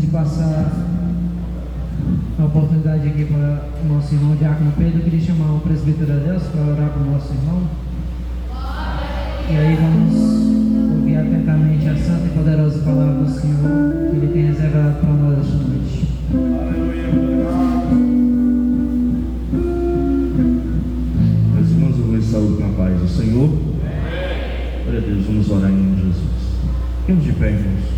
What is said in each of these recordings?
de passar a oportunidade aqui para o nosso irmão Diácono Pedro, eu queria chamar o presbítero Adeus para orar para o nosso irmão. E aí vamos ouvir atentamente a santa e poderosa palavra do Senhor que Ele tem reservado para nós esta noite. Meus irmãos, eu vou saúde na paz do Senhor. Glória a Deus, vamos orar em nome de Jesus. Ficamos de pé, irmãos.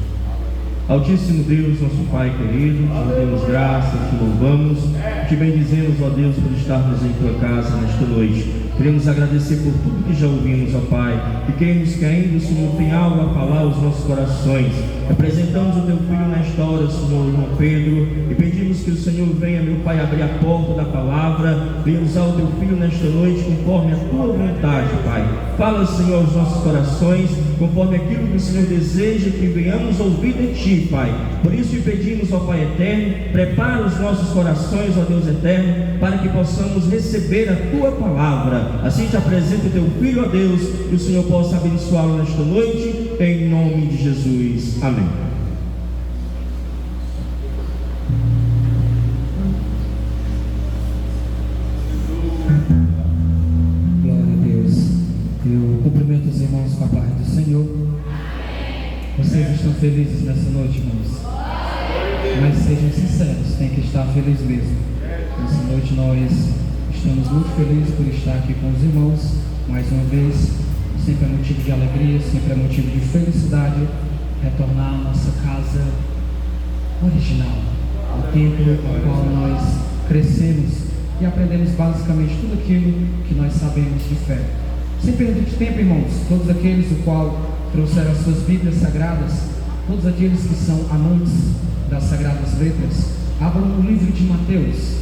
Altíssimo Deus, nosso Pai querido, te damos graças, te louvamos, te bendizemos, ó Deus, por estarmos em tua casa nesta noite. Queremos agradecer por tudo que já ouvimos, ó Pai, e queremos que ainda o Senhor tenha algo a falar aos nossos corações. Apresentamos o teu filho nesta hora, Senhor, irmão Pedro, e pedimos que o Senhor venha, meu Pai, abrir a porta da palavra, venha usar o teu filho nesta noite conforme a tua vontade, Pai. Fala, Senhor, aos nossos corações, conforme aquilo que o Senhor deseja que venhamos ouvir de ti, Pai. Por isso te pedimos, ó Pai eterno, prepara os nossos corações, ó Deus eterno, para que possamos receber a tua palavra. Assim te apresento o teu filho, ó Deus, que o Senhor possa abençoá-lo nesta noite, em nome de Jesus. Amém. Glória a Deus. Eu cumprimento os irmãos com a paz do Senhor. Vocês estão felizes nessa noite, irmãos? Mas sejam sinceros, tem que estar feliz mesmo. Nessa noite nós estamos muito felizes por estar aqui com os irmãos, mais uma vez. Sempre é motivo de alegria, sempre é motivo de felicidade retornar à nossa casa original, o templo no qual nós crescemos e aprendemos basicamente tudo aquilo que nós sabemos de fé. Sem perder de tempo, irmãos, todos aqueles o qual trouxeram as suas Bíblias Sagradas, todos aqueles que são amantes das Sagradas Letras, abram o livro de Mateus.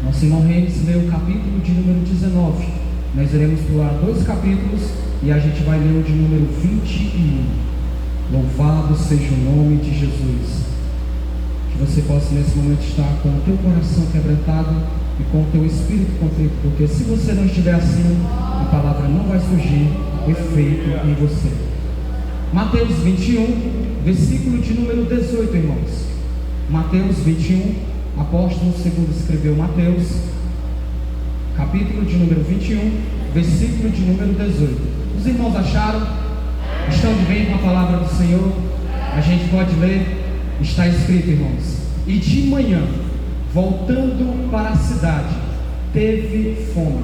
Nosso irmão Reis leu o capítulo de número 19. Nós iremos pular 2 capítulos e a gente vai ler o de número 21. Louvado seja o nome de Jesus. Que você possa nesse momento estar com o teu coração quebrantado e com o teu espírito contrito, porque se você não estiver assim, a palavra não vai surgir efeito em você. Mateus 21, versículo de número 18, irmãos. Mateus 21, apóstolo segundo escreveu Mateus, capítulo de número 21, versículo de número 18. Os irmãos acharam? Estão de bem com a palavra do Senhor? A gente pode ler? Está escrito, irmãos: e de manhã, voltando para a cidade, teve fome,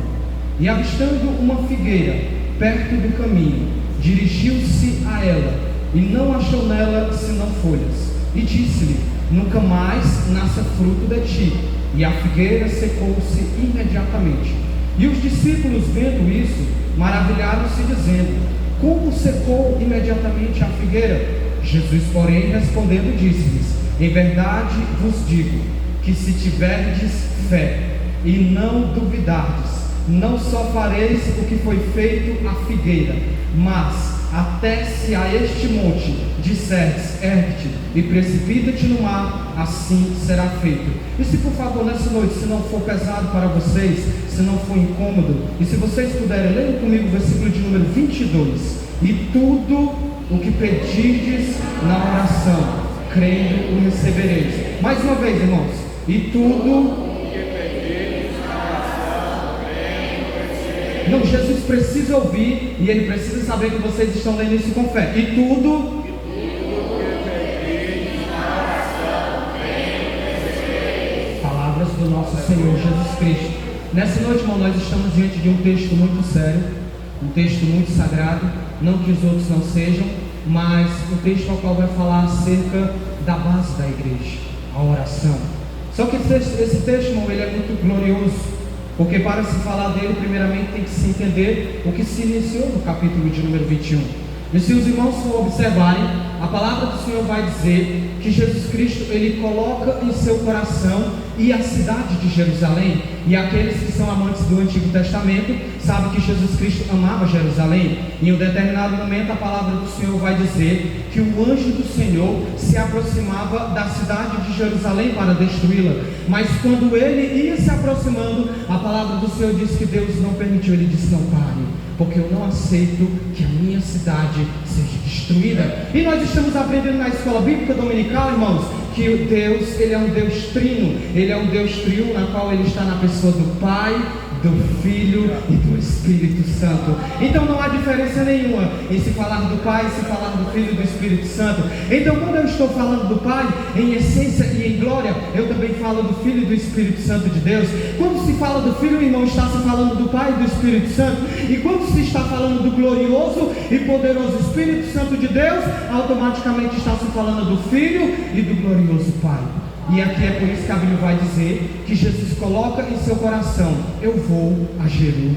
e avistando uma figueira perto do caminho, dirigiu-se a ela, e não achou nela senão folhas, e disse-lhe: nunca mais nasça fruto de ti. E a figueira secou-se imediatamente. E os discípulos, vendo isso, maravilharam-se, dizendo: como secou imediatamente a figueira? Jesus, porém, respondendo, disse-lhes: em verdade vos digo, que se tiverdes fé e não duvidardes, não só fareis o que foi feito à figueira, mas até se a este monte disserdes: ergue-te e precipita-te no mar, assim será feito. E se por favor nessa noite, se não for pesado para vocês, se não for incômodo, e se vocês puderem, leiam comigo o versículo de número 22. E tudo o que pedirdes na oração, crendo, o recebereis. Mais uma vez, irmãos. E tudo. Não, Jesus precisa ouvir e Ele precisa saber que vocês estão lendo isso com fé. E tudo palavras do nosso Senhor Jesus Cristo. Nessa noite, irmão, nós estamos diante de um texto muito sério, um texto muito sagrado. Não que os outros não sejam, mas um texto ao qual vai falar acerca da base da igreja, a oração. Só que esse texto, irmão, ele é muito glorioso, porque para se falar dele, primeiramente tem que se entender o que se iniciou no capítulo de número 21. E se os irmãos for observarem, a palavra do Senhor vai dizer que Jesus Cristo, Ele coloca em seu coração e a cidade de Jerusalém. E aqueles que são amantes do Antigo Testamento sabem que Jesus Cristo amava Jerusalém. Em um determinado momento a palavra do Senhor vai dizer que o anjo do Senhor se aproximava da cidade de Jerusalém para destruí-la. Mas quando ele ia se aproximando, a palavra do Senhor diz que Deus não permitiu. Ele disse: não pare, porque eu não aceito que a minha cidade seja destruída. E nós estamos aprendendo na escola bíblica dominical, irmãos, que o Deus, Ele é um Deus trino, Ele é um Deus trio, na qual Ele está na pessoa do Pai, do Filho e do Espírito Santo. Então não há diferença nenhuma em se falar do Pai, se falar do Filho e do Espírito Santo. Então quando eu estou falando do Pai em essência e em glória, eu também falo do Filho e do Espírito Santo de Deus. Quando se fala do Filho, irmão, está se falando do Pai e do Espírito Santo. E quando se está falando do glorioso e poderoso Espírito Santo de Deus, automaticamente está se falando do Filho e do glorioso Pai. E aqui é por isso que a Bíblia vai dizer que Jesus coloca em seu coração: eu vou a Jerusalém.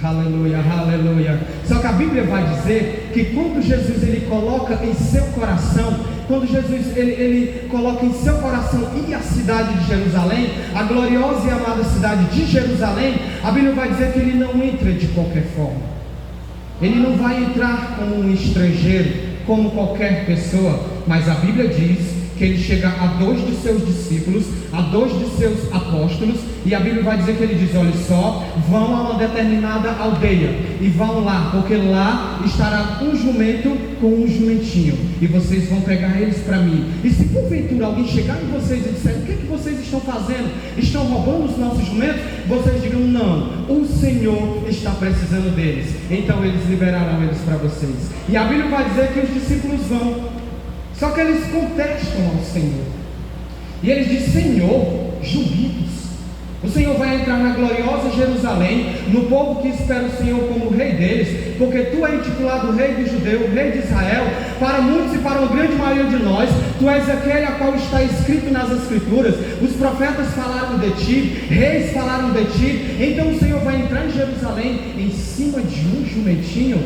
Aleluia, aleluia. Só que a Bíblia vai dizer que quando Jesus ele coloca em seu coração, quando Jesus ele coloca em seu coração ir à cidade de Jerusalém, a gloriosa e amada cidade de Jerusalém, a Bíblia vai dizer que ele não entra de qualquer forma. Ele não vai entrar como um estrangeiro, como qualquer pessoa, mas a Bíblia diz que ele chega a 2 de seus discípulos, a 2 de seus apóstolos, e a Bíblia vai dizer que ele diz: olha só, vão a uma determinada aldeia, e vão lá, porque lá estará um jumento com um jumentinho, e vocês vão pegar eles para mim. E se porventura alguém chegar em vocês e disser: o que é que vocês estão fazendo? Estão roubando os nossos jumentos? Vocês digam: não, o Senhor está precisando deles. Então eles liberarão eles para vocês. E a Bíblia vai dizer que os discípulos vão. Só que eles contestam ao Senhor. E eles dizem: Senhor, jumentos. O Senhor vai entrar na gloriosa Jerusalém, no povo que espera o Senhor como rei deles, porque tu é intitulado rei dos judeus, rei de Israel, para muitos e para uma grande maioria de nós. Tu és aquele a qual está escrito nas Escrituras. Os profetas falaram de ti, reis falaram de ti. Então o Senhor vai entrar em Jerusalém em cima de um jumentinho.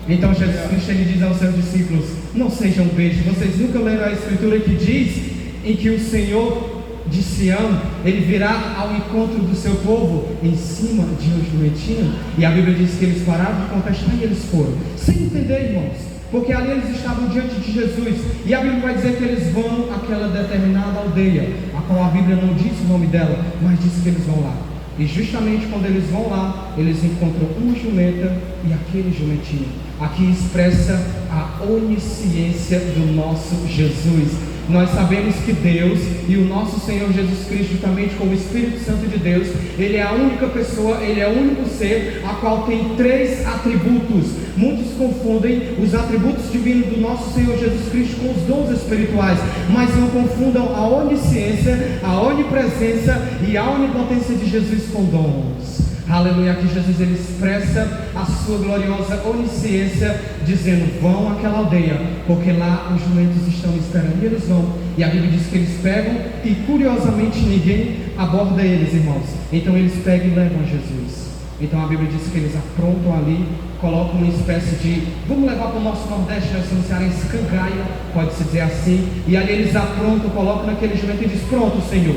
Então Jesus Cristo ele diz aos seus discípulos: não sejam bestas. Vocês nunca leram a Escritura que diz em que o Senhor de Sião, ele virá ao encontro do seu povo em cima de um jumentinho? E a Bíblia diz que eles pararam de contestar e eles foram, sem entender, irmãos, porque ali eles estavam diante de Jesus. E a Bíblia vai dizer que eles vão àquela determinada aldeia, a qual a Bíblia não diz o nome dela, mas diz que eles vão lá. E justamente quando eles vão lá, eles encontram uma jumenta e aquele jumentinho. Aqui expressa a onisciência do nosso Jesus. Nós sabemos que Deus e o nosso Senhor Jesus Cristo, juntamente com o Espírito Santo de Deus, Ele é a única pessoa, Ele é o único ser a qual tem 3 atributos. Muitos confundem os atributos divinos do nosso Senhor Jesus Cristo com os dons espirituais, mas não confundam a onisciência, a onipresença e a onipotência de Jesus com dons. Aleluia. Aqui Jesus ele expressa a sua gloriosa onisciência, dizendo: vão àquela aldeia, porque lá os jumentos estão esperando. E eles vão, e a Bíblia diz que eles pegam, e curiosamente ninguém aborda eles, irmãos. Então eles pegam e levam Jesus. Então a Bíblia diz que eles aprontam ali, colocam uma espécie de, vamos levar para o nosso Nordeste, nós somos cearenses, cangaia, pode-se dizer assim. E ali eles aprontam, colocam naquele jumento e diz: pronto, Senhor,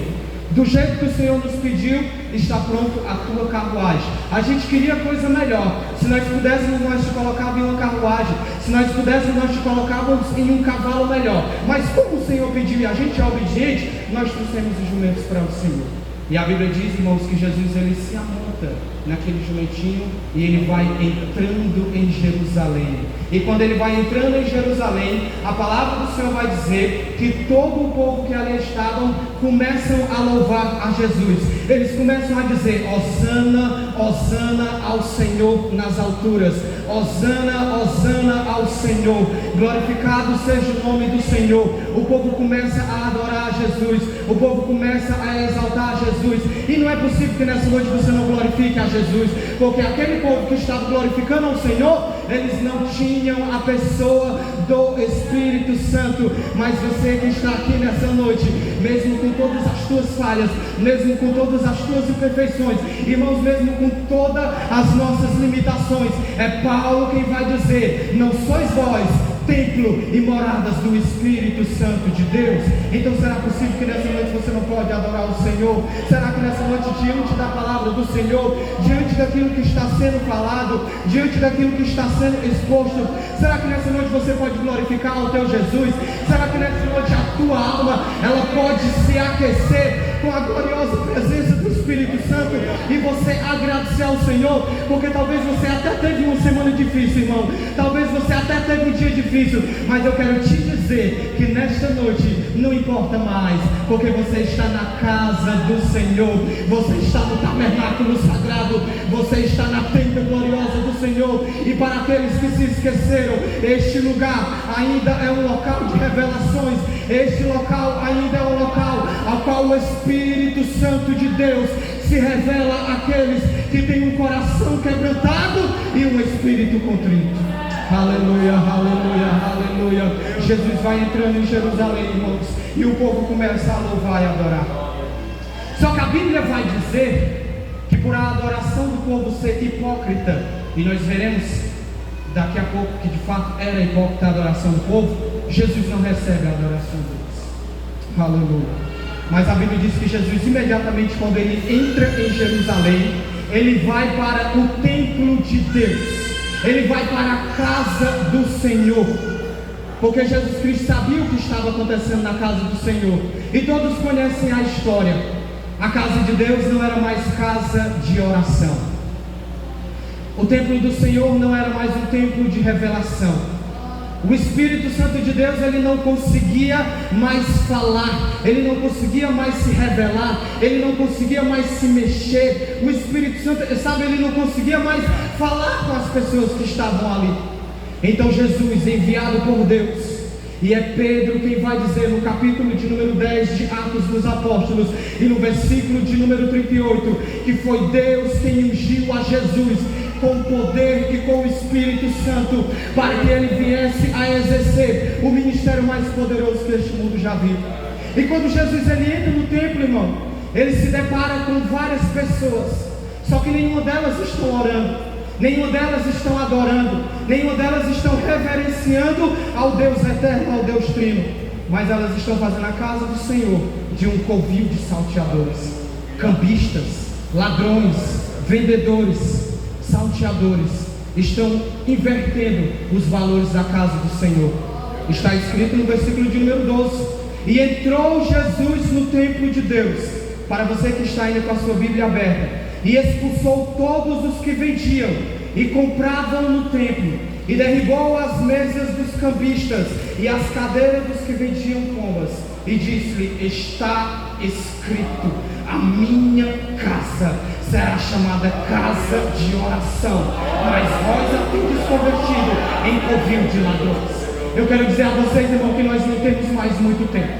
do jeito que o Senhor nos pediu, está pronto a tua carruagem. A gente queria coisa melhor. Se nós pudéssemos, nós te colocávamos em uma carruagem. Se nós pudéssemos, nós te colocávamos em um cavalo melhor. Mas como o Senhor pediu e a gente é obediente, nós trouxemos os jumentos para o Senhor. E a Bíblia diz, irmãos, que Jesus ele se amonta naquele jumentinho e ele vai entrando em Jerusalém. E quando ele vai entrando em Jerusalém, a palavra do Senhor vai dizer que todo o povo que ali estavam começam a louvar a Jesus. Eles começam a dizer: Hosana, Hosana ao Senhor nas alturas. Hosana, Hosana ao Senhor. Glorificado seja o nome do Senhor. O povo começa a adorar a Jesus. O povo começa a exaltar a Jesus. E não é possível que nessa noite você não glorifique a Jesus, porque aquele povo que estava glorificando ao Senhor, eles não tinham a pessoa do Espírito Santo. Mas você que está aqui nessa noite, mesmo com todas as tuas falhas, mesmo com todas as tuas imperfeições, irmãos, mesmo com todas as nossas limitações, é Paulo quem vai dizer: não sois vós templo e moradas do Espírito Santo de Deus. Então será possível que nessa noite você não pode adorar o Senhor? Será que nessa noite, diante da palavra do Senhor, diante daquilo que está sendo falado, diante daquilo que está sendo exposto, será que nessa noite você pode glorificar o teu Jesus? Será que nessa noite a tua alma ela pode se aquecer com a gloriosa presença do Espírito Santo e você agradecer ao Senhor, porque talvez você até teve uma semana difícil, irmão, talvez você até teve um dia difícil, mas eu quero te dizer que nesta noite não importa mais, porque você está na casa do Senhor, você está no tabernáculo sagrado, você está na tenda gloriosa do Senhor. E para aqueles que se esqueceram, este lugar ainda é um local de revelações, este local ainda é um local ao qual o Espírito Santo de Deus se revela àqueles que têm um coração quebrantado e um espírito contrito. Aleluia, aleluia, aleluia. Jesus vai entrando em Jerusalém, irmãos, e o povo começa a louvar e adorar. Só que a Bíblia vai dizer que por a adoração do povo ser hipócrita, e nós veremos daqui a pouco que de fato era hipócrita a adoração do povo, Jesus não recebe a adoração deles. Aleluia. Mas a Bíblia diz que Jesus, imediatamente quando ele entra em Jerusalém, ele vai para o templo de Deus, ele vai para a casa do Senhor, porque Jesus Cristo sabia o que estava acontecendo na casa do Senhor, e todos conhecem a história. A casa de Deus não era mais casa de oração, o templo do Senhor não era mais um templo de revelação. O Espírito Santo de Deus, ele não conseguia mais falar, ele não conseguia mais se revelar, ele não conseguia mais se mexer. O Espírito Santo, sabe, ele não conseguia mais falar com as pessoas que estavam ali. Então Jesus, enviado por Deus, e é Pedro quem vai dizer no capítulo de número 10 de Atos dos Apóstolos e no versículo de número 38, que foi Deus quem ungiu a Jesus com poder e com o Espírito Santo, para que ele viesse a exercer o ministério mais poderoso que este mundo já viu. E quando Jesus ele entra no templo, irmão, ele se depara com várias pessoas, só que nenhuma delas estão orando, nenhuma delas estão adorando, nenhuma delas estão reverenciando ao Deus eterno, ao Deus trino, mas elas estão fazendo a casa do Senhor de um covil de salteadores, cambistas, ladrões, vendedores, salteadores, estão invertendo os valores da casa do Senhor. Está escrito no versículo de número 12: e entrou Jesus no templo de Deus, para você que está indo com a sua Bíblia aberta, e expulsou todos os que vendiam e compravam no templo, e derribou as mesas dos cambistas e as cadeiras dos que vendiam pombas, e disse-lhe: está escrito, a minha casa será chamada casa de oração, mas vós a tendes convertido em covil de ladrões. Eu quero dizer a vocês, irmão, que nós não temos mais muito tempo.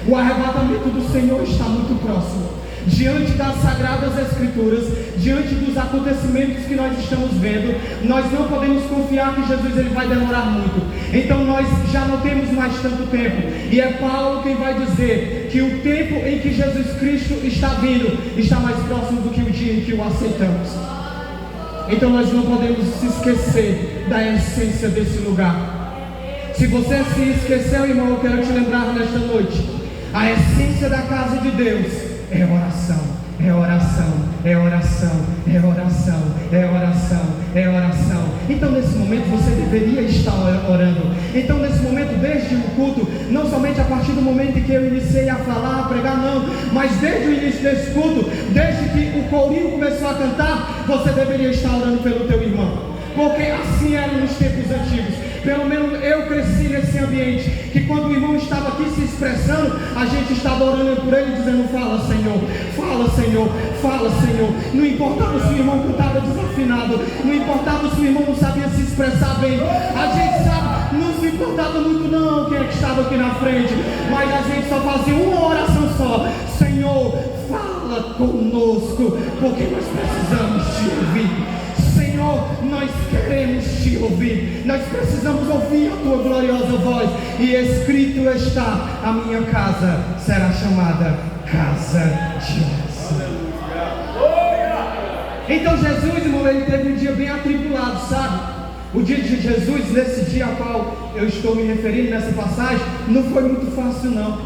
O arrebatamento do Senhor está muito próximo. Diante das Sagradas Escrituras, diante dos acontecimentos que nós estamos vendo, nós não podemos confiar que Jesus ele vai demorar muito. Então nós já não temos mais tanto tempo, e é Paulo quem vai dizer que o tempo em que Jesus Cristo está vindo está mais próximo do que o dia em que o aceitamos. Então nós não podemos se esquecer da essência desse lugar. Se você se esqueceu, irmão, eu quero te lembrar nesta noite: a essência da casa de Deus é oração, é oração, é oração, é oração, é oração, é oração. Então nesse momento você deveria estar orando. Então nesse momento, desde o culto, não somente a partir do momento em que eu iniciei a falar, a pregar, não, mas desde o início desse culto, desde que o corinho começou a cantar, você deveria estar orando pelo teu irmão, porque assim era nos tempos antigos. Pelo menos eu cresci nesse ambiente, que quando o irmão estava aqui se expressando, a gente estava orando por ele, dizendo: fala Senhor, fala Senhor, fala Senhor. Não importava se o irmão cantava desafinado, não importava se o irmão não sabia se expressar bem, a gente sabe, não se importava muito não quem é que estava aqui na frente, mas a gente só fazia uma oração só: Senhor, fala conosco, porque nós precisamos te ouvir. Senhor, nós queremos te ouvir, nós precisamos ouvir a tua gloriosa voz. E escrito está: a minha casa será chamada casa de oração. Então Jesus, irmão, ele teve um dia bem atribulado, sabe? O dia de Jesus, nesse dia ao qual eu estou me referindo nessa passagem, não foi muito fácil não.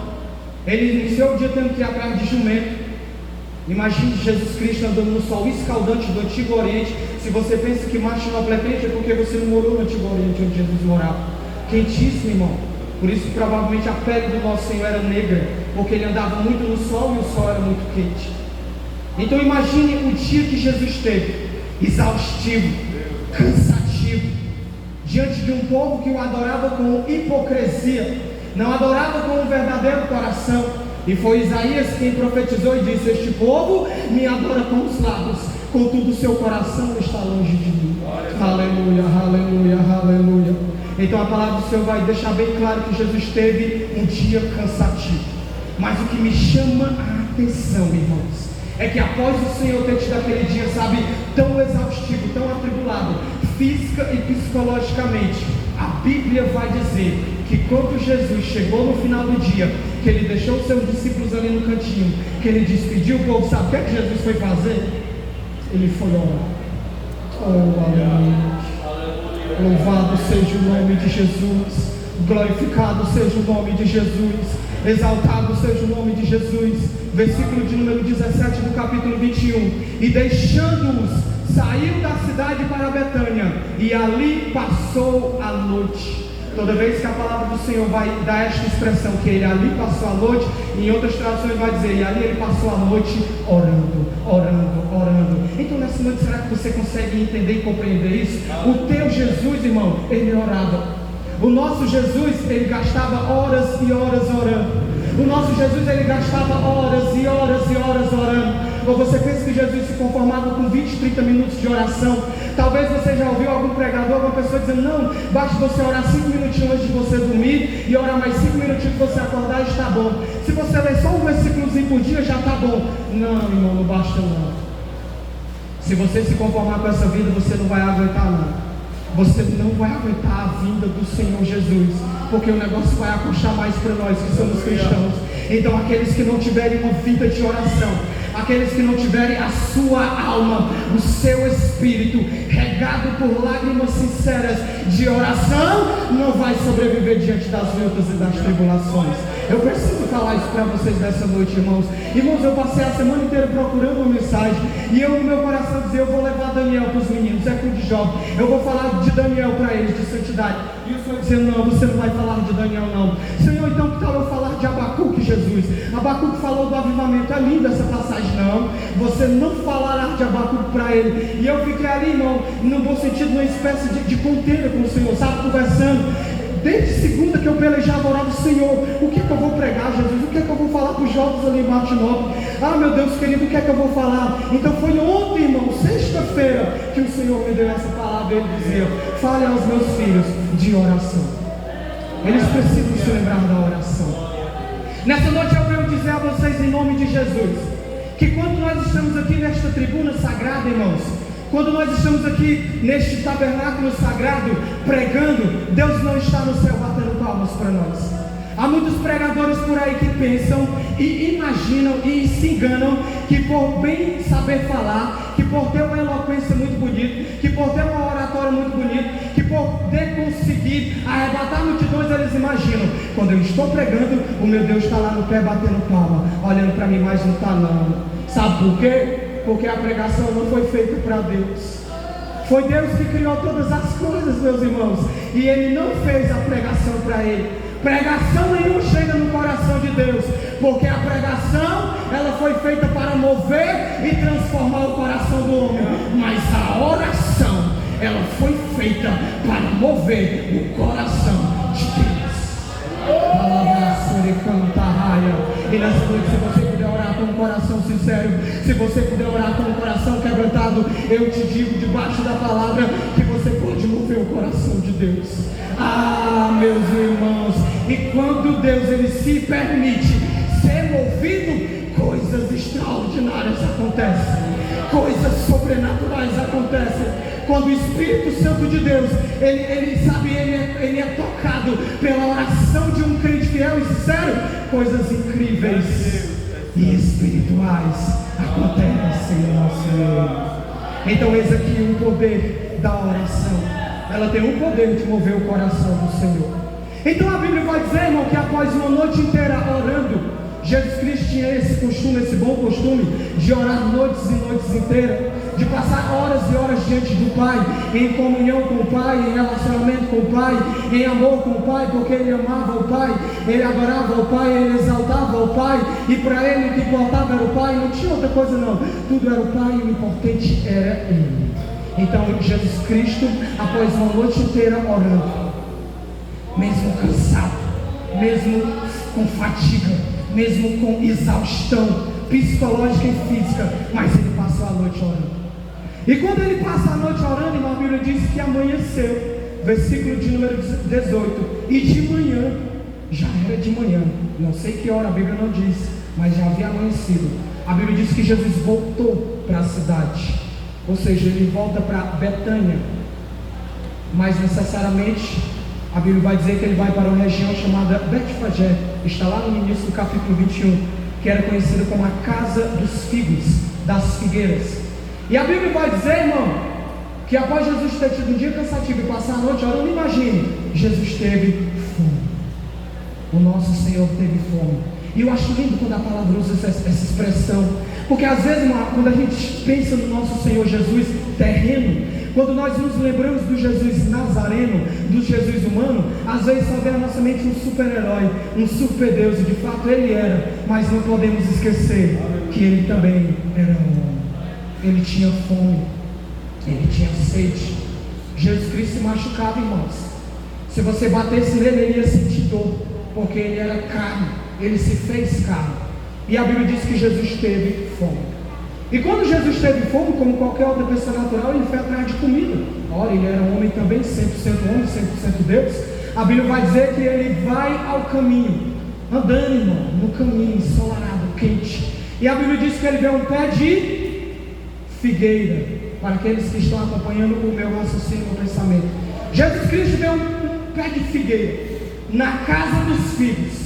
Ele iniciou o dia tendo que ir atrás de jumento. Imagine Jesus Cristo andando no sol escaldante do Antigo Oriente. Se você pensa que Martinópolis é quente, é porque você não morou no Antigo Oriente onde Jesus morava. Quentíssimo, irmão. Por isso que provavelmente a pele do nosso Senhor era negra, porque ele andava muito no sol e o sol era muito quente. Então imagine o dia que Jesus teve, exaustivo, cansativo, diante de um povo que o adorava com hipocrisia, não adorava com um verdadeiro coração. E foi Isaías quem profetizou e disse: este povo me adora com os lábios, contudo o seu coração está longe de mim. Aleluia, aleluia, aleluia. Então a palavra do Senhor vai deixar bem claro que Jesus teve um dia cansativo. Mas o que me chama a atenção, irmãos, é que após o Senhor ter tido aquele dia, sabe, tão exaustivo, tão atribulado, física e psicologicamente, a Bíblia vai dizer que quando Jesus chegou no final do dia, que ele deixou os seus discípulos ali no cantinho, que ele despediu o povo, sabe o que é que Jesus foi fazer? Ele foi orar. Oh, aleluia. Louvado seja o nome de Jesus, glorificado seja o nome de Jesus, exaltado seja o nome de Jesus. Versículo de número 17 do capítulo 21. E deixando-os, saiu da cidade para Betânia, e ali passou a noite. Toda vez que a palavra do Senhor vai dar esta expressão, que ele ali passou a noite, em outras traduções vai dizer, e ali ele passou a noite orando, orando, orando. Então nessa noite, será que você consegue entender e compreender isso? O teu Jesus, irmão, ele orava. O nosso Jesus, ele gastava horas e horas orando. O nosso Jesus, ele gastava horas e horas e horas orando. Ou você pensa que Jesus se conformava com 20, 30 minutos de oração? Talvez você já ouviu algum pregador, alguma pessoa dizendo: não, basta você orar 5 minutinhos antes de você dormir, e orar mais 5 minutinhos que você acordar e está bom. Se você ler só um versículozinho por dia, já está bom. Não, irmão, não basta não. Se você se conformar com essa vida, você não vai aguentar não. Você não vai aguentar a vinda do Senhor Jesus, porque o negócio vai aconchar mais para nós que somos cristãos. Então aqueles que não tiverem uma vida de oração, aqueles que não tiverem a sua alma, o seu espírito regado por lágrimas sinceras de oração, não vai sobreviver diante das lutas e das tribulações. Eu preciso falar isso para vocês nessa noite, irmãos. Irmãos, eu passei a semana inteira procurando uma mensagem, e eu no meu coração dizia: eu vou levar Daniel para os meninos, é com de Jó, eu vou falar de Daniel para eles, de santidade. E o Senhor dizendo: não, você não vai falar de Daniel não. Senhor, então que tal eu falar de Abacuque, Jesus? Abacuque falou do avivamento, é linda essa passagem. Não, você não falará de Abacuque para ele. E eu fiquei ali, irmão, no bom sentido, numa espécie de conteúdo com o Senhor, sabe, conversando. Desde segunda que eu pelejava, orava: Senhor, o que é que eu vou pregar, Jesus? O que é que eu vou falar para os jovens ali em Martinópolis? Ah, meu Deus querido, o que é que eu vou falar? Então foi ontem, irmão, sexta-feira, que o Senhor me deu essa palavra. Ele dizia: fale aos meus filhos de oração. Eles precisam se lembrar da oração. Nessa noite eu venho dizer a vocês, em nome de Jesus, que quando nós estamos aqui nesta tribuna sagrada, irmãos, quando nós estamos aqui neste tabernáculo sagrado pregando, Deus não está no céu batendo palmas para nós. Há muitos pregadores por aí que pensam e imaginam e se enganam que por bem saber falar, que por ter uma eloquência muito bonita, que por ter uma oratória muito bonita, que por poder conseguir arrebatar multidões, eles imaginam: quando eu estou pregando, o meu Deus está lá no pé batendo palma, olhando para mim, mas não está não. Sabe por quê? Porque a pregação não foi feita para Deus. Foi Deus que criou todas as coisas, meus irmãos, e Ele não fez a pregação para Ele. Pregação nenhuma chega no coração de Deus, porque a pregação, ela foi feita para mover e transformar o coração do homem, mas a oração, ela foi feita para mover o coração de Deus. Palavra sobre canta raia. E nessa noite, se você puder orar com um coração sincero, se você puder orar com um coração quebrantado, eu te digo debaixo da palavra que você pode mover o coração de Deus. Ah, meus irmãos, e quando Deus ele se permite ser movido, coisas extraordinárias acontecem, coisas sobrenaturais acontecem. Quando o Espírito Santo de Deus, ele é tocado pela oração de um crente fiel e sincero, coisas incríveis e espirituais acontecem no nosso meio. Então eis aqui o poder da oração. Ela tem o poder de mover o coração do Senhor. Então a Bíblia vai dizer, irmão, que após uma noite inteira orando, Jesus Cristo tinha esse costume, esse bom costume de orar noites e noites inteiras. de passar horas e horas diante do Pai, em comunhão com o Pai, em relacionamento com o Pai, em amor com o Pai, porque ele amava o Pai, ele adorava o Pai, ele exaltava o Pai, e para ele o que importava era o Pai, não tinha outra coisa não, tudo era o Pai e o importante era ele. Então Jesus Cristo, após uma noite inteira orando, mesmo cansado, mesmo com fadiga, mesmo com exaustão psicológica e física, mas ele passou a noite orando. E quando ele passa a noite orando, irmão, a Bíblia diz que amanheceu, versículo de número 18, e de manhã, já era de manhã, não sei que hora, a Bíblia não diz, mas já havia amanhecido. A Bíblia diz que Jesus voltou para a cidade, ou seja, ele volta para Betânia, mas necessariamente a Bíblia vai dizer que ele vai para uma região chamada Betfagé, está lá no início do capítulo 21, que era conhecida como a casa dos figos, das figueiras. E a Bíblia vai dizer, irmão, que após Jesus ter tido um dia cansativo e passar a noite orando, imagine, Jesus teve fome. O nosso Senhor teve fome. E eu acho lindo quando a palavra usa essa expressão, porque às vezes, irmão, quando a gente pensa no nosso Senhor Jesus terreno, quando nós nos lembramos do Jesus nazareno, do Jesus humano, às vezes só vem à nossa mente um super-herói, um super-deus, e de fato ele era, mas não podemos esquecer que ele também era homem. Ele tinha fome, ele tinha sede. Jesus Cristo se machucava, irmãos. Se você batesse nele, ele ia sentir dor, porque ele era carne, ele se fez carne. E a Bíblia diz que Jesus teve fome. E quando Jesus teve fome, como qualquer outra pessoa natural, ele foi atrás de comida. Ora, ele era um homem também, 100% homem, 100% Deus. A Bíblia vai dizer que ele vai ao caminho, andando, irmão, no caminho ensolarado, quente. E a Bíblia diz que ele vê um pé de figueira, para aqueles que estão acompanhando o meu raciocínio, o meu pensamento. Jesus Cristo vê um pé de figueira na casa dos figos.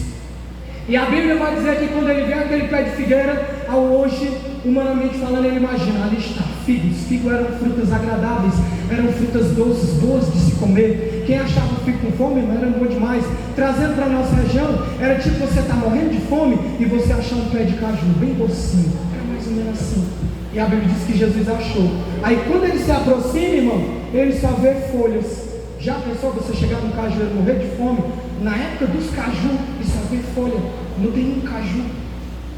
E a Bíblia vai dizer que quando ele vê aquele pé de figueira, ao longe, humanamente falando, ele imagina, ali está, figos. Figos eram frutas agradáveis, eram frutas doces, boas de se comer. Quem achava o figo com fome, não era bom demais. Trazendo para a nossa região, era tipo você estar morrendo de fome e você achar um pé de caju bem docinho. Era mais ou menos assim. E a Bíblia diz que Jesus achou. Aí quando ele se aproxima, irmão, ele só vê folhas. Já pensou você chegar num caju e morrer de fome? Na época dos caju, ele só vê folha, não tem um caju.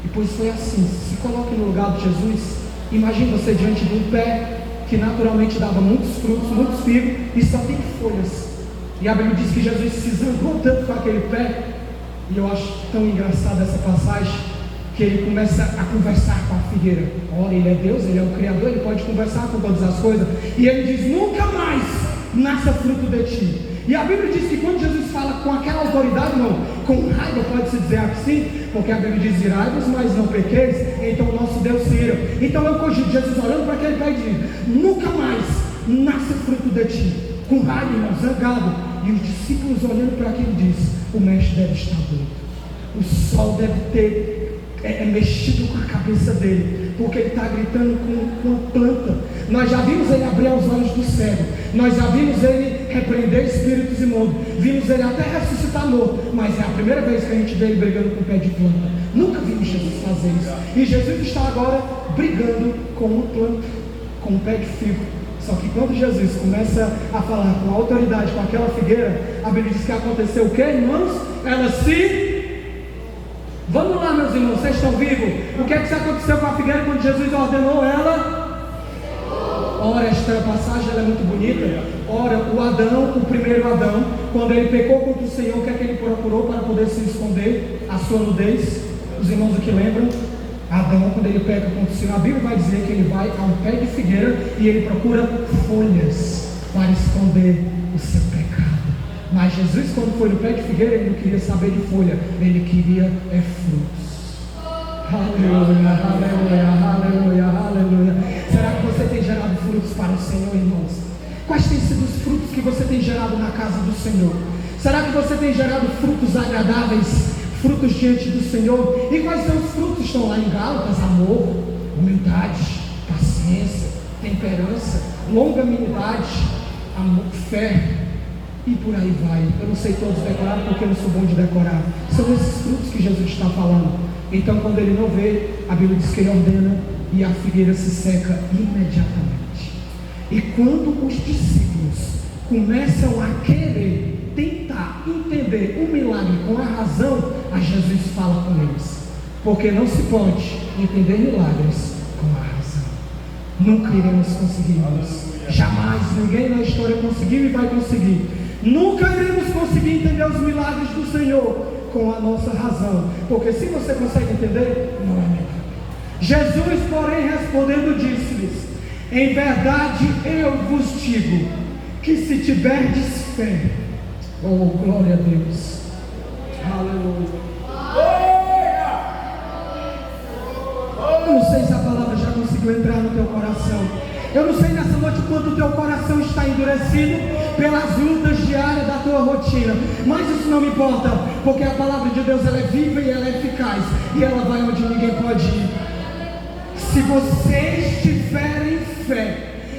E pois foi assim. Se coloque no lugar de Jesus. Imagine você diante de um pé que naturalmente dava muitos frutos, muitos figos, e só tem folhas. E a Bíblia diz que Jesus se zangou tanto com aquele pé. E eu acho tão engraçada essa passagem, que ele começa a conversar com a figueira. Ora, ele é Deus, ele é o Criador, ele pode conversar com todas as coisas. E ele diz, nunca mais nasça fruto de ti. E a Bíblia diz que quando Jesus fala com aquela autoridade, não, com raiva, pode-se dizer assim, porque a Bíblia diz, irai-vos, mas não pequeis, então o nosso Deus se ira. Então eu cogito Jesus olhando para aquele pé e diz, nunca mais nasça fruto de ti. Com raiva, irmão, zangado. E os discípulos olhando para aquilo diz, o mestre deve estar doido. O sol deve ter mexido com a cabeça dele, porque ele está gritando com uma planta. Nós já vimos ele abrir os olhos do cego, nós já vimos ele repreender espíritos imundos, vimos ele até ressuscitar morto, mas é a primeira vez que a gente vê ele brigando com o pé de planta. Nunca vimos Jesus fazer isso. E Jesus está agora brigando com uma planta, com um pé de figo. Só que quando Jesus começa a falar com autoridade com aquela figueira, a Bíblia diz que aconteceu o que, irmãos? Ela se... Vamos lá, meus irmãos, vocês estão vivos? O que é que aconteceu com a figueira quando Jesus ordenou ela? Ora, esta passagem ela é muito bonita. Ora, o Adão, o primeiro Adão, quando ele pecou contra o Senhor, o que é que ele procurou para poder se esconder? A sua nudez. Os irmãos aqui lembram? Adão, quando ele peca contra o Senhor, a Bíblia vai dizer que ele vai a um pé de figueira e ele procura folhas para esconder o seu pecado. Mas Jesus, quando foi no pé de figueira, ele não queria saber de folha, ele queria frutos. Aleluia, aleluia, aleluia, aleluia. Será que você tem gerado frutos para o Senhor, irmãos? Quais têm sido os frutos que você tem gerado na casa do Senhor? Será que você tem gerado frutos agradáveis, frutos diante do Senhor? E quais são os frutos? Estão lá em Gálatas: amor, humildade, paciência, temperança, longanimidade, amor, fé. E por aí vai. Eu não sei todos decorar porque eu não sou bom de decorar. São esses frutos que Jesus está falando. Então quando ele não vê, a Bíblia diz que ele ordena e a figueira se seca imediatamente. E quando os discípulos começam a querer tentar entender o milagre com a razão, a Jesus fala com eles, porque não se pode entender milagres com a razão. Nunca iremos conseguir isso. Jamais ninguém na história conseguiu e vai conseguir. Nunca iremos conseguir entender os milagres do Senhor com a nossa razão, porque se você consegue entender, não é milagre. Jesus, porém, respondendo, disse-lhes: em verdade eu vos digo, que se tiverdes fé, oh glória a Deus, aleluia. Eu não sei se a palavra já conseguiu entrar no teu coração. Eu não sei nessa noite quanto o teu coração está endurecido pelas lutas diárias da tua rotina, mas isso não me importa, porque a palavra de Deus ela é viva e ela é eficaz, e ela vai onde ninguém pode ir. Se vocês tiverem fé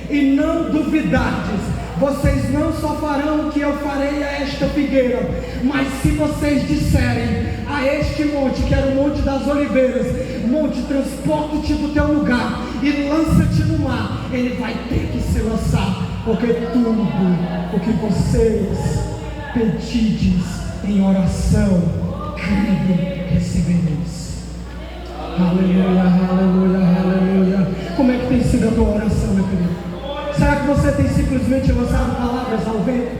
e não duvidardes, vocês não só farão o que eu farei a esta figueira, mas se vocês disserem a este monte, que era o Monte das Oliveiras: monte, transporta-te do teu lugar e lança-te no mar, ele vai ter que se lançar, porque tudo o que vocês pedides em oração, crendo, recebereis. Aleluia, aleluia, aleluia. Como é que tem sido a tua oração, meu querido? Será que você tem simplesmente lançado palavras ao vento?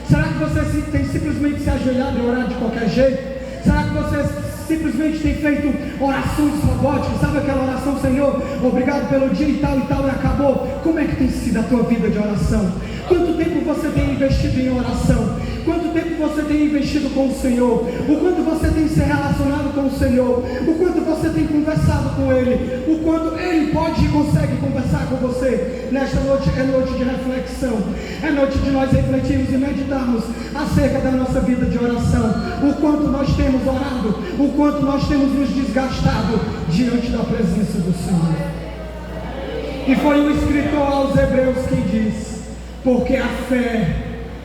Será que você tem simplesmente se ajoelhado e orado de qualquer jeito? Será que você simplesmente tem feito orações robóticas? Sabe aquela oração: Senhor, obrigado pelo dia e tal, e acabou? Como é que tem sido a tua vida de oração? Quanto tempo você tem investido em oração? Quanto tempo você tem investido com o Senhor? O quanto você tem se relacionado com o Senhor? O quanto você tem conversado com Ele? O quanto Ele pode e consegue conversar com você? Nesta noite é noite de reflexão, é noite de nós refletirmos e meditarmos acerca da nossa vida de oração. O quanto nós temos orado, o quanto nós temos nos desgastado diante da presença do Senhor. E foi o escritor aos Hebreus quem diz: porque a fé,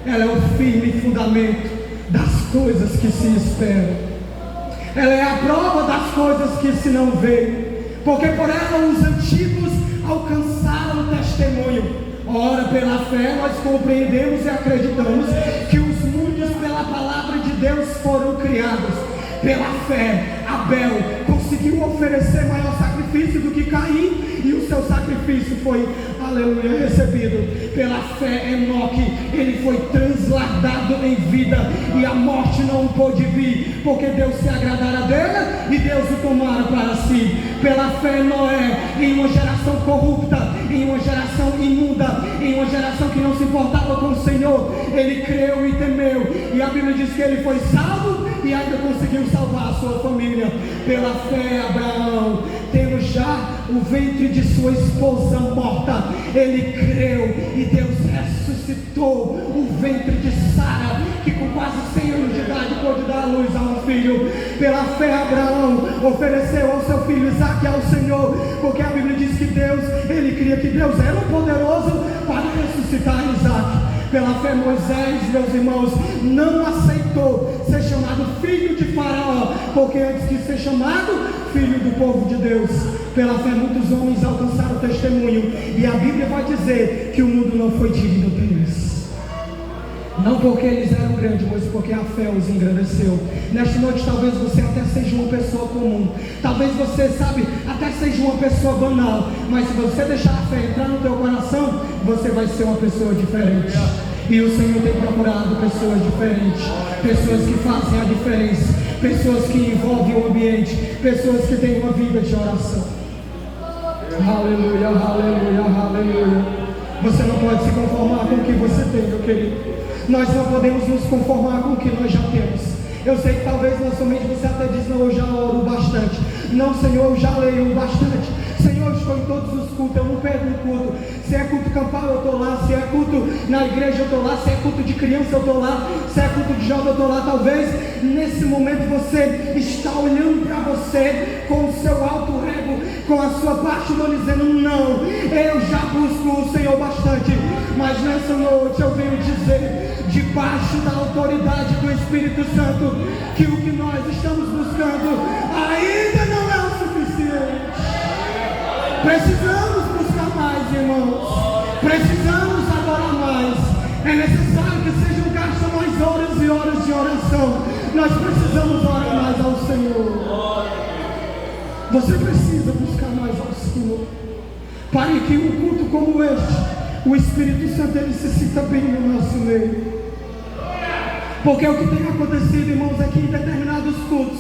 ela é o firme fundamento das coisas que se esperam, ela é a prova das coisas que se não veem, porque por ela os antigos alcançaram o testemunho. Ora, pela fé nós compreendemos e acreditamos que os mundos pela palavra de Deus foram criados. Pela fé, Abel conseguiu oferecer maior sacrifício do que Caim, e o seu sacrifício foi, aleluia, recebido. Pela fé, Enoque, ele foi transladado em vida, e a morte não pôde vir, porque Deus se agradara dele e Deus o tomara para si. Pela fé, Noé, em uma geração corrupta, em uma geração imunda, em uma geração que não se importava com o Senhor, ele creu e temeu, e a Bíblia diz que ele foi salvo e ainda conseguiu salvar a sua família. Pela fé, Abraão, tendo já o ventre de sua esposa morta, ele creu e Deus ressuscitou o ventre de Sara, que com quase 100 anos de idade pôde dar à luz a um filho. Pela fé, Abraão ofereceu ao seu filho Isaque ao Senhor, porque a Bíblia diz que Deus, ele cria que Deus era o poderoso para ressuscitar Isaque. Pela fé, Moisés, meus irmãos, não aceitou ser chamado filho de Faraó, porque antes de ser chamado filho do povo de Deus. Pela fé, muitos homens alcançaram o testemunho, e a Bíblia vai dizer que o mundo não foi digno deles. Não porque eles eram grandes, mas porque a fé os engrandeceu. Nesta noite talvez você até seja uma pessoa comum, talvez você, sabe, até seja uma pessoa banal, mas se você deixar a fé entrar no teu coração, você vai ser uma pessoa diferente. E o Senhor tem procurado pessoas diferentes, pessoas que fazem a diferença, pessoas que envolvem o ambiente, pessoas que têm uma vida de oração. Aleluia, aleluia, aleluia. Você não pode se conformar com o que você tem, meu querido. Nós não podemos nos conformar com o que nós já temos. Eu sei que talvez na sua mente você até diz: não, eu já oro bastante. Não, Senhor, eu já leio bastante. Senhor, eu estou em todos os cultos, eu não perco um culto. Se é culto campal, eu estou lá. Se é culto na igreja, eu estou lá. Se é culto de criança, eu estou lá. Se é culto de jovem, eu estou lá. Talvez nesse momento você está olhando para você com o seu alto ego, com a sua baixidão, dizendo: não, eu já busco o Senhor bastante. Mas nessa noite eu venho dizer, debaixo da autoridade do Espírito Santo, que o que nós estamos buscando ainda não é o suficiente. Precisamos buscar mais, irmãos. Precisamos adorar mais. É necessário que sejam gastas mais horas e horas de oração. Nós precisamos orar mais ao Senhor. Você precisa buscar mais ao Senhor. Para que um culto como este, o Espírito Santo ele se sinta bem no nosso meio. Porque o que tem acontecido, irmãos, aqui em determinados cultos,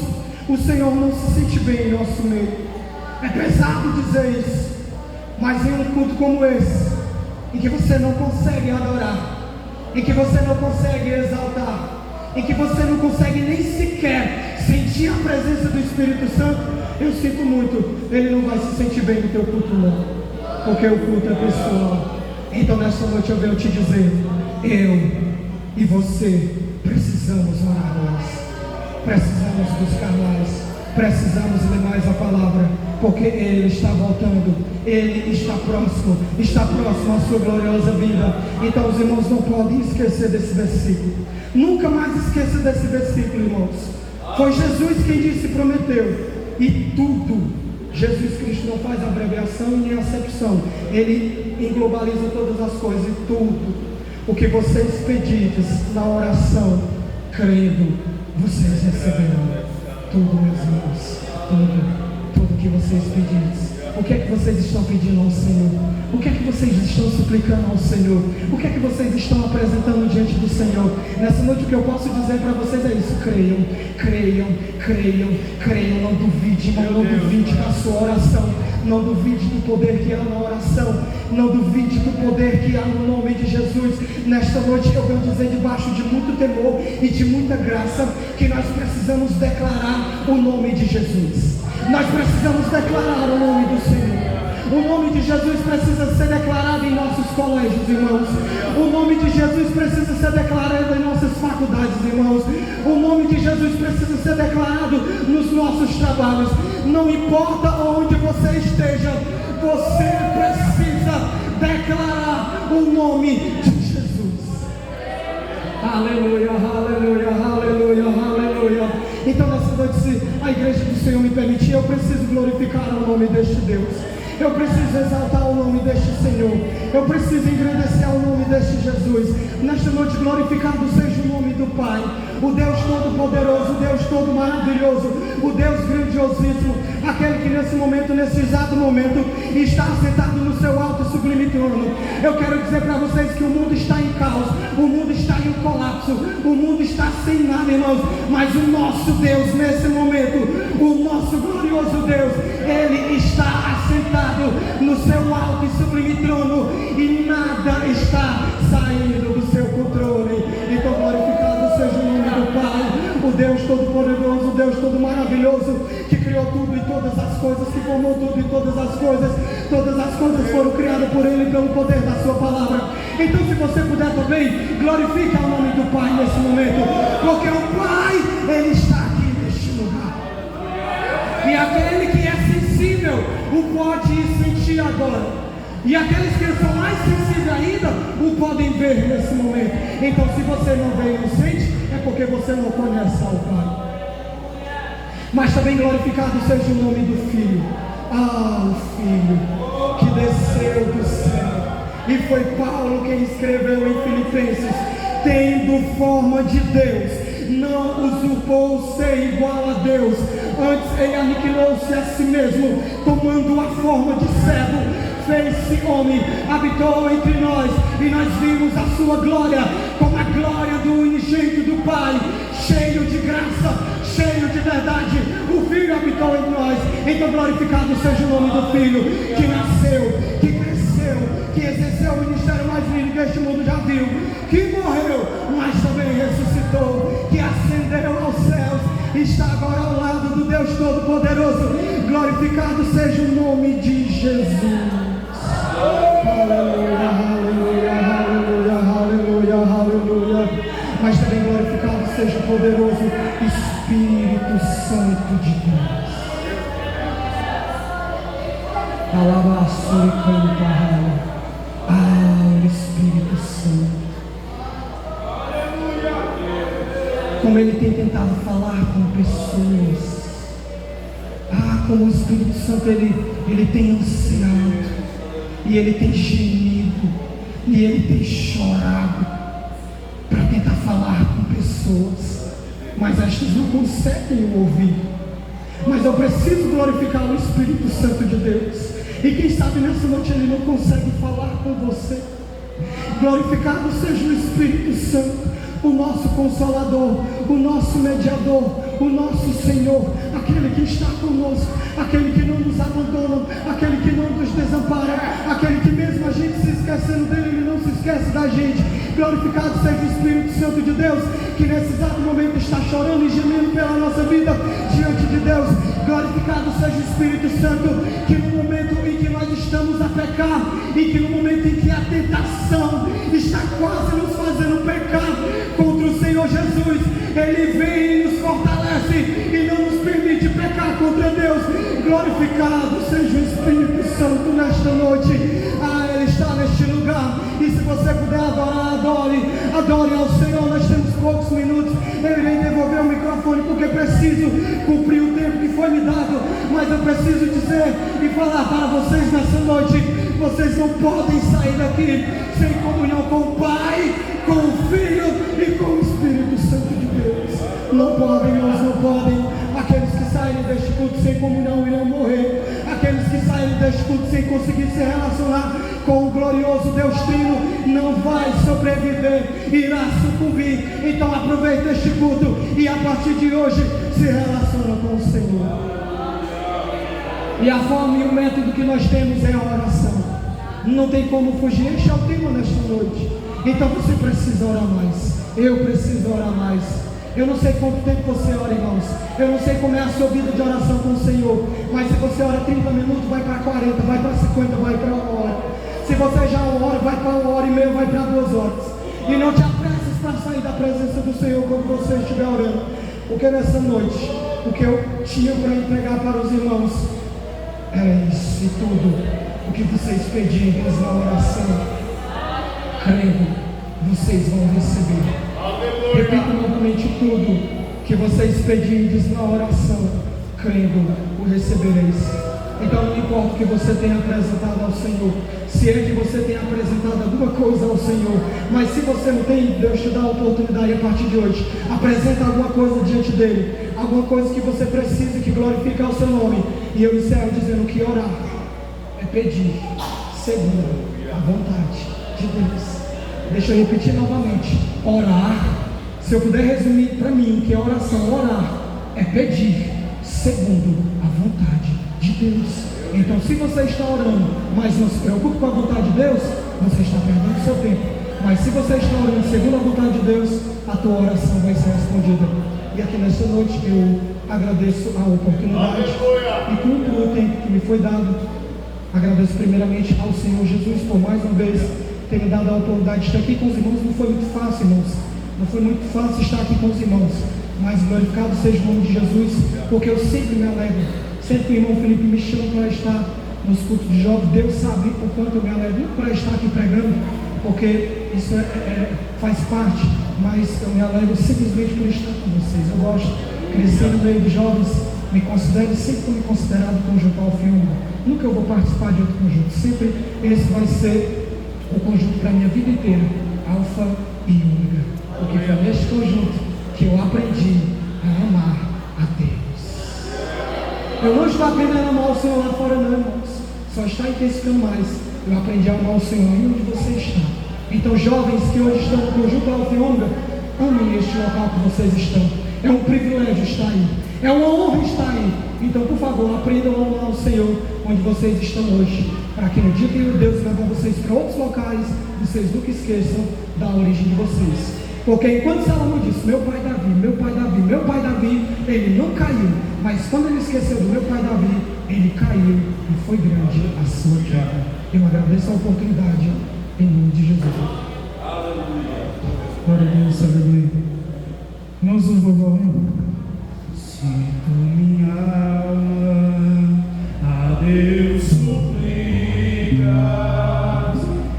o Senhor não se sente bem em nosso meio. É pesado dizer isso, mas em um culto como esse, em que você não consegue adorar, em que você não consegue exaltar, em que você não consegue nem sequer sentir a presença do Espírito Santo, eu sinto muito, ele não vai se sentir bem no teu culto não, porque o culto é pessoal. Então nesta noite eu venho te dizer, eu e você precisamos orar mais, precisamos buscar mais, precisamos ler mais a palavra, porque Ele está voltando, Ele está próximo à sua gloriosa vinda. Então os irmãos não podem esquecer desse versículo, nunca mais esqueça desse versículo, irmãos. Foi Jesus quem disse, prometeu, e tudo, Jesus Cristo não faz abreviação nem acepção, Ele englobaliza todas as coisas, e tudo o que vocês pedirdes na oração, crendo, vocês receberão. Tudo, meus irmãos, tudo que vocês pedirdes. O que é que vocês estão pedindo ao Senhor? O que é que vocês estão suplicando ao Senhor? O que é que vocês estão apresentando diante do Senhor? Nessa noite o que eu posso dizer para vocês é isso: creiam, creiam, creiam, creiam. Não duvide, irmão, não duvide da sua oração. Não duvide do poder que há na oração. Não duvide do poder que há no nome de Jesus. Nesta noite eu venho dizer, debaixo de muito temor e de muita graça, que nós precisamos declarar o nome de Jesus. Nós precisamos declarar o nome do Senhor. O nome de Jesus precisa ser declarado em nossos colégios, irmãos. O nome de Jesus precisa ser declarado em nossas faculdades, irmãos. O nome de Jesus precisa ser declarado nos nossos trabalhos. Não importa onde você esteja, você precisa declarar o nome de Jesus. Aleluia, aleluia, aleluia, aleluia. Então nessa noite, se a igreja do Senhor me permitir, eu preciso glorificar o nome deste Deus. Eu preciso exaltar o nome deste Senhor. Eu preciso engrandecer o nome deste Jesus. Nesta noite, glorificado seja o nome do Pai, o Deus Todo-Poderoso, o Deus Todo Maravilhoso, o Deus Grandiosíssimo, aquele que nesse momento, nesse exato momento, está assentado no seu alto e sublime trono. Eu quero dizer para vocês que o mundo está em caos, o mundo está em colapso, o mundo está sem nada, irmãos, mas o nosso Deus, nesse momento, o nosso glorioso Deus, Ele está assentado no seu alto e sublime trono, e nada está saindo do seu controle. Então glorificado seja o nome do Pai, o Deus Todo-Poderoso, o Deus Todo-Maravilhoso, que criou tudo e todas as coisas, que formou tudo e todas as coisas foram criadas por Ele pelo poder da sua palavra. Então se você puder também, glorifique o nome do Pai nesse momento, porque o Pai, Ele está aqui neste lugar, e aquele que é sensível o pode sentir agora, e aqueles que são mais sensíveis ainda o podem ver nesse momento. Então se você não vê e não sente, é porque você não conhece ao Pai. Mas também glorificado seja o nome do Filho. O Filho que desceu do céu, e foi Paulo quem escreveu em Filipenses: tendo forma de Deus, não usurpou ser igual a Deus, antes ele aniquilou-se a si mesmo, tomando a forma de servo, fez-se homem, habitou entre nós, e nós vimos a sua glória, como a glória do unigênito do Pai, cheio de graça, cheio de verdade. O Filho habitou entre nós. Então glorificado seja o nome do Filho, que nasceu, que cresceu, que exerceu o ministério mais lindo que este mundo já viu, que morreu, mas também ressuscitou, que ascendeu aos céus, está agora ao lado do Deus Todo-Poderoso. Glorificado seja o nome de Jesus. Aleluia, aleluia, aleluia, aleluia, aleluia. Mas também glorificado seja o poderoso Espírito Santo de Deus. Alabaço e canta. O Espírito Santo. Como Ele tem tentado falar com pessoas. como o Espírito Santo ele tem ansiado, e ele tem gemido, e ele tem chorado para tentar falar com pessoas, mas estas não conseguem o ouvir. Mas eu preciso glorificar o Espírito Santo de Deus, e quem sabe nessa noite ele não consegue falar com você. Glorificado seja o Espírito Santo, o nosso Consolador, o nosso Mediador, o nosso Senhor, aquele que está conosco, aquele que não nos abandona, aquele que não nos desampara, aquele que mesmo a gente se esquecendo dele, ele não se esquece da gente. Glorificado seja o Espírito Santo de Deus, que nesse exato momento está chorando e gemendo pela nossa vida diante de Deus. Glorificado seja o Espírito Santo, que no momento em que nós estamos a pecar, e que no momento em que a tentação está quase nos fazendo pecar contra o Senhor Jesus, ele vem e nos fortalece e não nos permite pecar contra Deus. Glorificado seja o Espírito Santo nesta noite. Ele está neste lugar, e se você puder adorar, adore ao Senhor. Nós temos poucos minutos, eu irei devolver o microfone porque preciso cumprir o tempo que foi me dado, mas eu preciso dizer e falar para vocês nessa noite: vocês não podem sair daqui sem comunhão com o Pai, com o Filho e com o Espírito Santo de Deus. Não podem, irmãos, não podem. Aqueles que saírem deste culto sem comunhão irão morrer. Aqueles que saírem deste culto sem conseguir se relacionar com o glorioso Deus Trino não vai sobreviver, irá sucumbir. Então aproveita este culto e a partir de hoje se relaciona com o Senhor. E a forma e o método que nós temos é a oração. Não tem como fugir. Este é o tema nesta noite. Então você precisa orar mais. Eu preciso orar mais. Eu não sei quanto tempo você ora, irmãos. Eu não sei como é a sua vida de oração com o Senhor. Mas se você ora 30 minutos, vai para 40, vai para 50, vai para 1 hora. Se você já ora, vai para 1 hora e meia, vai para 2 horas. E não te apresses para sair da presença do Senhor quando você estiver orando. Porque nessa noite, o que eu tinha para entregar para os irmãos era isso e tudo. O que vocês pedirem na oração, crendo, vocês vão receber. Repito novamente: tudo que vocês pedirem na oração, crendo, o recebereis. Então não importa o que você tenha apresentado ao Senhor, se é que você tenha apresentado alguma coisa ao Senhor, mas se você não tem, Deus te dá a oportunidade a partir de hoje. Apresenta alguma coisa diante dele, alguma coisa que você precisa, que glorifica o seu nome. E eu encerro dizendo que orar é pedir segundo a vontade de Deus. Deixa eu repetir novamente: orar, se eu puder resumir para mim que é oração, orar é pedir segundo a vontade de Deus. Então se você está orando, mas não se preocupe com a vontade de Deus, você está perdendo seu tempo. Mas se você está orando segundo a vontade de Deus, a tua oração vai ser respondida. E aqui nesta noite eu agradeço a oportunidade e cumpro o tempo que me foi dado. Agradeço primeiramente ao Senhor Jesus por mais uma vez ter me dado a oportunidade de estar aqui com os irmãos. Não foi muito fácil, irmãos. Não foi muito fácil estar aqui com os irmãos. Mas glorificado seja o nome de Jesus, porque eu sempre me alegro. Sempre que o irmão Felipe me chama para estar nos cultos de jovens, Deus sabe o quanto eu me alegro. Não para estar aqui pregando, porque isso faz parte, mas eu me alegro simplesmente por estar com vocês. Eu gosto de crescer no meio de jovens. Me considero, sempre fui considerado conjunto Alfa. Nunca eu vou participar de outro conjunto. Sempre esse vai ser o conjunto para a minha vida inteira, Alfa e Ômega, porque foi neste conjunto que eu aprendi a amar a Deus. Eu não estou aprendendo a amar o Senhor lá fora não, irmãos. Só está intensificando mais. Eu aprendi a amar o Senhor aí onde você está. Então jovens que hoje estão no conjunto Alfa e Ômega, amem este local que vocês estão. É um privilégio estar aí, é uma honra estar aí. Então por favor, aprendam a amar o Senhor onde vocês estão hoje, para que no dia que Deus levar vocês para outros locais, vocês nunca esqueçam da origem de vocês. Porque enquanto Salomão disse, meu pai Davi, ele não caiu. Mas quando ele esqueceu do meu pai Davi, ele caiu e foi grande a sua queda. Eu agradeço a oportunidade em nome de Jesus. Aleluia. Glória a Deus, aleluia. Nós nos louvamos. Sinto minha alma a Deus suplicas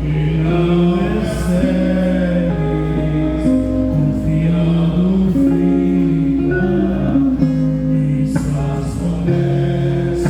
e não recebes. Confiando fica em suas promessas.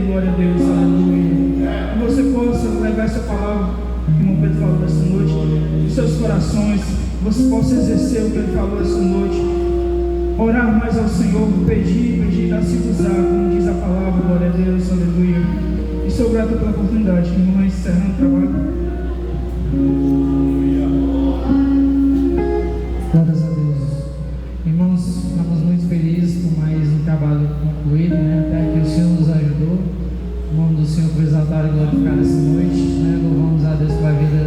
glória a Deus, aleluia. Que você possa levar essa palavra que o irmão Pedro falou essa noite nos seus corações, que você possa exercer o que ele falou essa noite, orar mais ao Senhor, pedir, dá-se-vos-á, como diz a palavra, glória a Deus, aleluia. E sou grato pela oportunidade, que irmão, encerrando o trabalho. Glórias a Deus. Irmãos, estamos muito felizes com mais um trabalho concluído, né? Até que o Senhor nos ajudou. O nome do Senhor foi exaltado e glorificado essa noite, né? Louvamos a Deus pela vida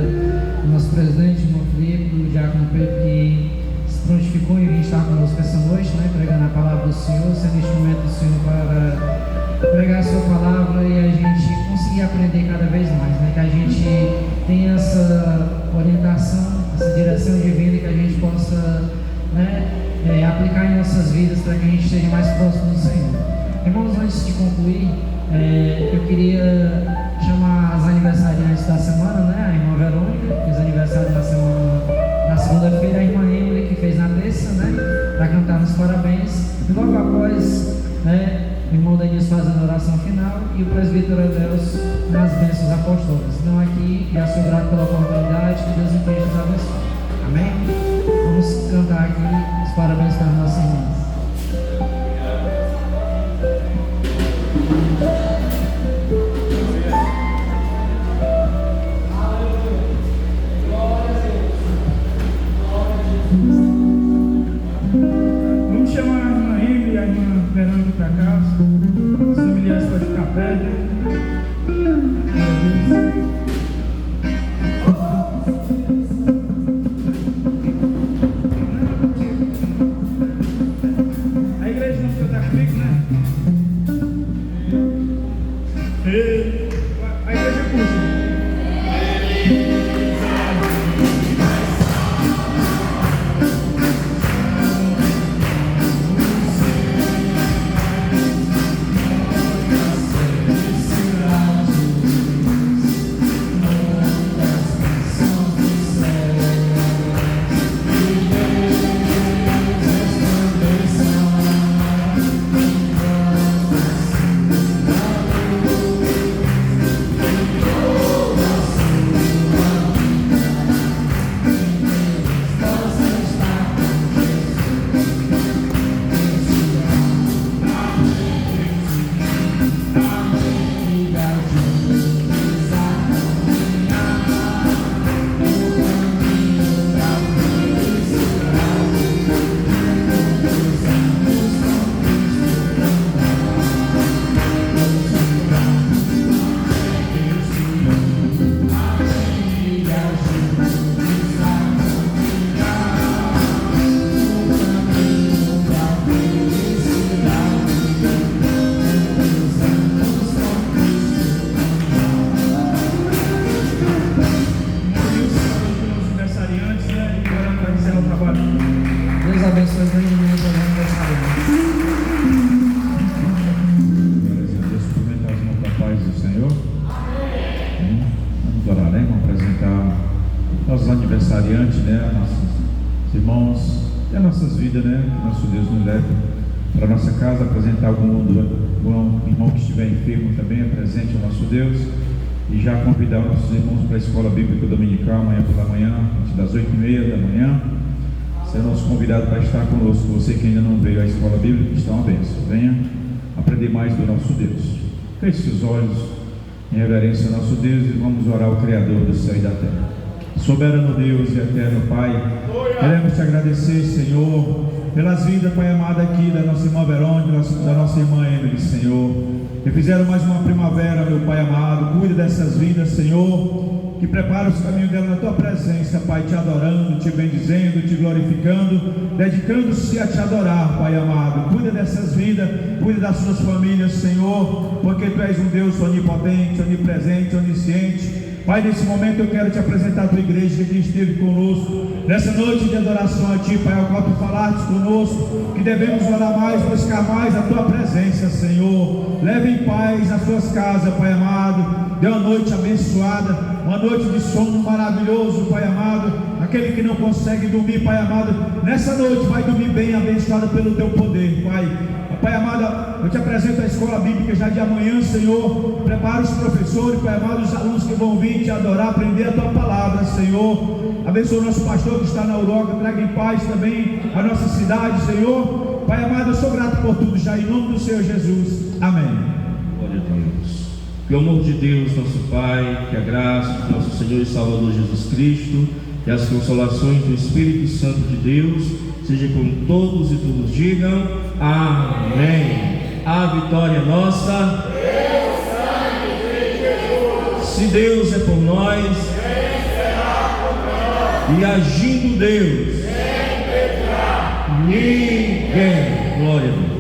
do nosso presidente, irmão Felipe, do diácono Pedro, que se prontificou em vir estar conosco essa noite, né? Pregando a palavra do Senhor, sendo instrumento do Senhor para pregar a sua palavra e a gente conseguir aprender cada vez mais, né? Que a gente tenha essa orientação, essa direção divina, e que a gente possa, né, aplicar em nossas vidas para que a gente esteja mais próximo do Senhor. Irmãos, antes de concluir, eu queria chamar as aniversariantes da semana, né? A irmã Verônica, que fez aniversário na semana, na segunda-feira, a irmã Emily, que fez na terça, né? Para cantar os parabéns. E logo após, né, o irmão Denis fazendo a oração final e o presbítero Deus nas bênçãos apostólicas. Então aqui, já sou grato pela oportunidade, que Deus inteiro nos abençoe. Amém? Vamos cantar aqui os parabéns para as nossas irmãs. Vamos chamar a irmã Emily e a irmã Verônica para cá. Os familiares podem ficar perto. A igreja não canta comigo, né? A igreja puxa. Deus abençoe grandemente o aniversário. Deus cumprimentar as mãos da paz do Senhor. Amém. Vamos orar, né? Vamos apresentar nossos aniversariantes, né? Nossos irmãos e as nossas vidas, né? Que nosso Deus nos leve para a nossa casa, apresentar algum irmão que estiver enfermo também, apresente ao nosso Deus. E já convidar os nossos irmãos para a escola bíblica dominical amanhã pela manhã, a partir das 8h30 da manhã. Você é nosso convidado para estar conosco. Você que ainda não veio à escola bíblica, está uma bênção. Venha aprender mais do nosso Deus. Feche seus olhos em reverência ao nosso Deus e vamos orar ao Criador do céu e da terra. Soberano Deus e eterno Pai, queremos te agradecer, Senhor, pelas vidas, Pai amado, aqui da nossa irmã Verônica, da nossa irmã Emily, Senhor, que fizeram mais uma primavera, meu Pai amado. Cuida dessas vidas, Senhor, que prepara os caminhos dela na tua presença, Pai, te adorando, te bendizendo, te glorificando, dedicando-se a te adorar, Pai amado. Cuida dessas vidas, cuida das suas famílias, Senhor, porque tu és um Deus onipotente, onipresente, onisciente. Pai, nesse momento eu quero te apresentar a tua igreja que esteve conosco nessa noite de adoração a ti, Pai, ao qual tu falaste conosco que devemos orar mais, buscar mais a tua presença, Senhor. Leve em paz as suas casas, Pai amado. Dê uma noite abençoada, uma noite de sono maravilhoso, Pai amado. Aquele que não consegue dormir, Pai amado, nessa noite vai dormir bem, abençoado pelo teu poder, Pai. Pai amado, eu te apresento a escola bíblica já de amanhã, Senhor. Prepara os professores, Pai amado, os alunos que vão vir te adorar, aprender a tua palavra, Senhor. Abençoa o nosso pastor que está na Uroca, traga em paz também a nossa cidade, Senhor. Pai amado, eu sou grato por tudo já, em nome do Senhor Jesus. Amém. Glória a Deus. Que o amor de Deus, nosso Pai, que a graça do nosso Senhor e Salvador Jesus Cristo, e as consolações do Espírito Santo de Deus, seja com todos e todos digam amém. A vitória é nossa. Se Deus é por nós, e agindo Deus, ninguém. Glória a Deus.